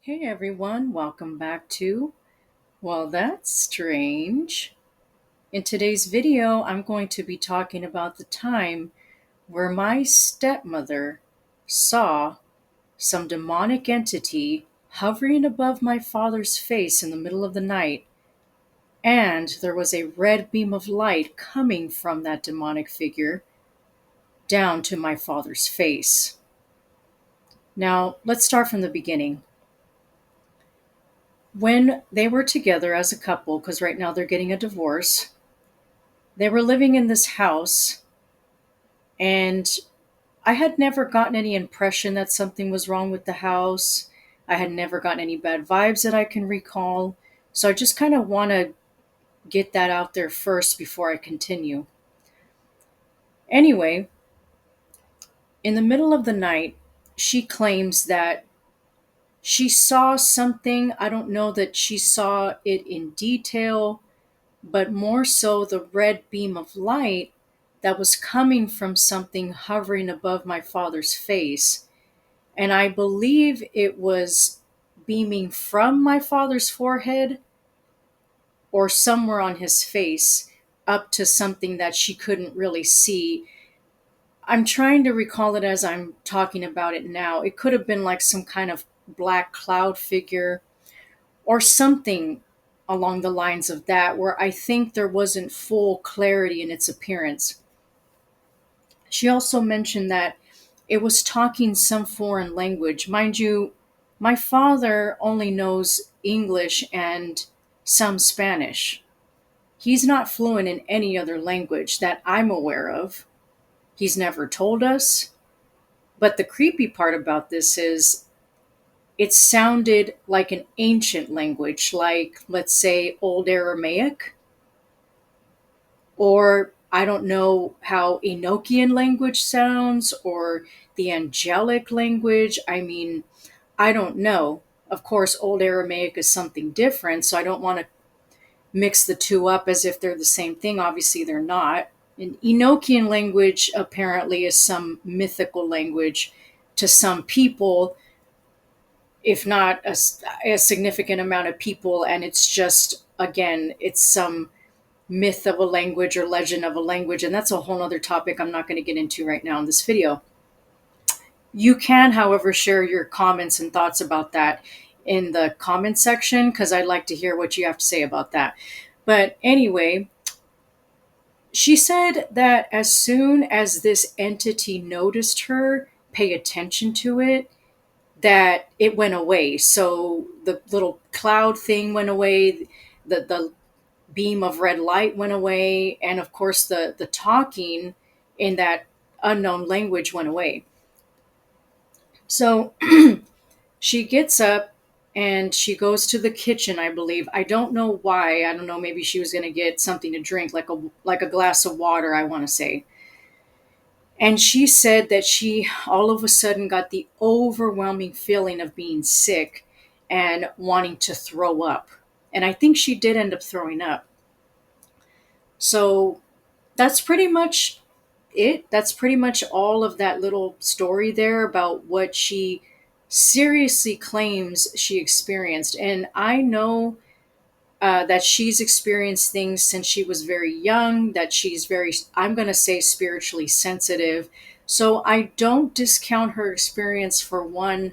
Hey everyone, welcome back to Well, That's Strange. In today's video, I'm going to be talking about the time where my stepmother saw some demonic entity hovering above my father's face in the middle of the night, and there was a red beam of light coming from that demonic figure down to my father's face. Now, let's start from the beginning. When they were together as a couple, because right now they're getting a divorce, they were living in this house, and I had never gotten any impression that something was wrong with the house. I had never gotten any bad vibes that I can recall. So I just kind of want to get that out there first before I continue. Anyway, in the middle of the night, she claims that she saw something. I don't know that she saw it in detail, but more so the red beam of light that was coming from something hovering above my father's face. And I believe it was beaming from my father's forehead or somewhere on his face up to something that she couldn't really see. I'm trying to recall it as I'm talking about it now. It could have been like some kind of black cloud figure or something along the lines of that, where I think there wasn't full clarity in its appearance. She also mentioned that it was talking some foreign language. Mind you, my father only knows English and some Spanish. He's not fluent in any other language that I'm aware of. He's never told us. But the creepy part about this is it sounded like an ancient language, like, let's say, Old Aramaic, or I don't know how Enochian language sounds or the angelic language. I mean, I don't know. Of course, Old Aramaic is something different, so I don't want to mix the two up as if they're the same thing. Obviously, they're not. And Enochian language apparently is some mythical language to some people, if not a significant amount of people, and it's just, again, it's some myth of a language or legend of a language, and that's a whole other topic I'm not going to get into right now in this video. You can, however, share your comments and thoughts about that in the comment section, because I'd like to hear what you have to say about that. But anyway, she said that as soon as this entity noticed her pay attention to it, that it went away. So the little cloud thing went away, the beam of red light went away, and of course the talking in that unknown language went away. So she gets up and she goes to the kitchen, I believe. I don't know why. I don't know, maybe she was going to get something to drink, like a glass of water, I want to say. And she said that she all of a sudden got the overwhelming feeling of being sick and wanting to throw up. And I think she did end up throwing up. So that's pretty much it. That's pretty much all of that little story there about what she seriously claims she experienced. And I know that she's experienced things since she was very young, that she's very, I'm going to say, spiritually sensitive. So I don't discount her experience for 1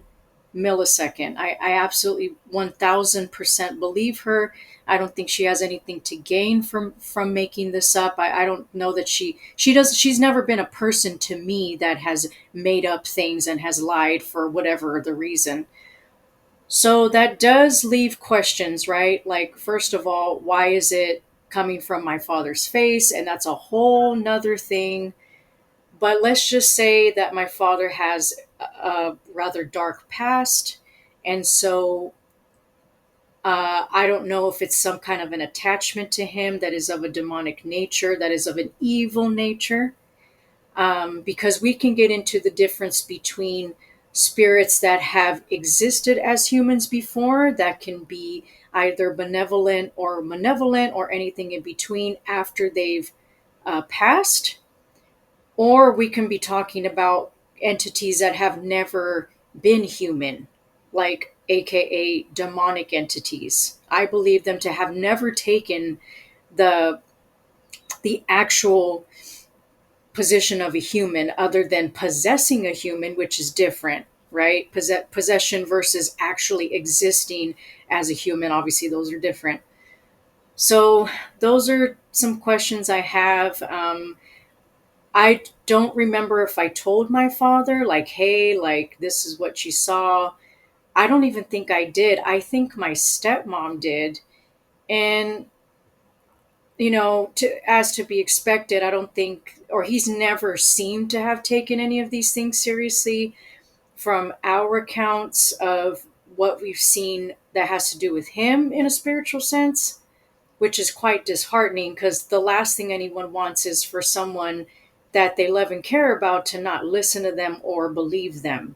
millisecond. I absolutely 1000% believe her. I don't think she has anything to gain from making this up. I don't know that she's never been a person to me that has made up things and has lied for whatever the reason. So that does leave questions, right? Like, first of all, why is it coming from my father's face? And that's a whole nother thing. But let's just say that my father has a rather dark past. And so I don't know if it's some kind of an attachment to him that is of a demonic nature, that is of an evil nature, because we can get into the difference between spirits that have existed as humans before, that can be either benevolent or malevolent or anything in between after they've passed, or we can be talking about entities that have never been human, like aka demonic entities. I believe them to have never taken the actual position of a human other than possessing a human, which is different, right? Possession versus actually existing as a human. Obviously, those are different. So, those are some questions I have. I don't remember if I told my father, like, hey, like, this is what she saw. I don't even think I did. I think my stepmom did. And as to be expected, I don't think, or he's never seemed to have taken any of these things seriously from our accounts of what we've seen that has to do with him in a spiritual sense, which is quite disheartening because the last thing anyone wants is for someone that they love and care about to not listen to them or believe them.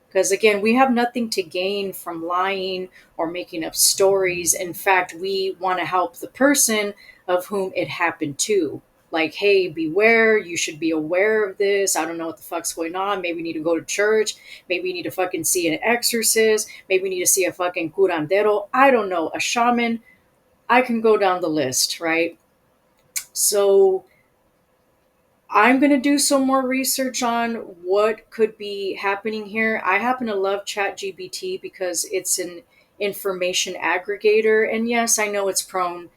Because again, we have nothing to gain from lying or making up stories. In fact, we want to help the person of whom it happened to. Like, hey, beware, you should be aware of this. I don't know what the fuck's going on. Maybe you need to go to church. Maybe you need to fucking see an exorcist. Maybe you need to see a fucking curandero. I don't know, a shaman. I can go down the list, right? So I'm going to do some more research on what could be happening here. I happen to love ChatGPT because it's an information aggregator. And yes, I know it's prone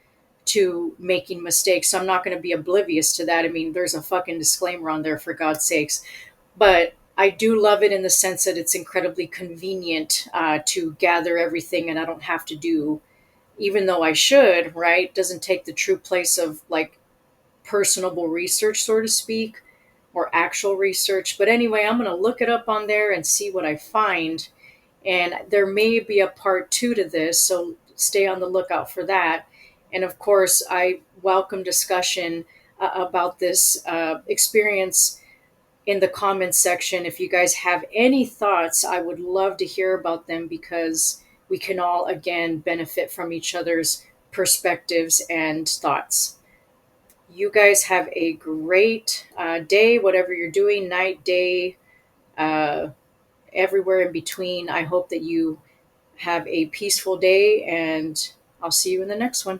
to making mistakes. So I'm not going to be oblivious to that. I mean, there's a fucking disclaimer on there, for God's sakes. But I do love it in the sense that it's incredibly convenient to gather everything and I don't have to do, even though I should, right? Doesn't take the true place of like personable research, so to speak, or actual research. But anyway, I'm going to look it up on there and see what I find. And there may be a part two to this, so stay on the lookout for that. And of course, I welcome discussion about this experience in the comments section. If you guys have any thoughts, I would love to hear about them because we can all, again, benefit from each other's perspectives and thoughts. You guys have a great day, whatever you're doing, night, day, uh, everywhere in between. I hope that you have a peaceful day, and I'll see you in the next one.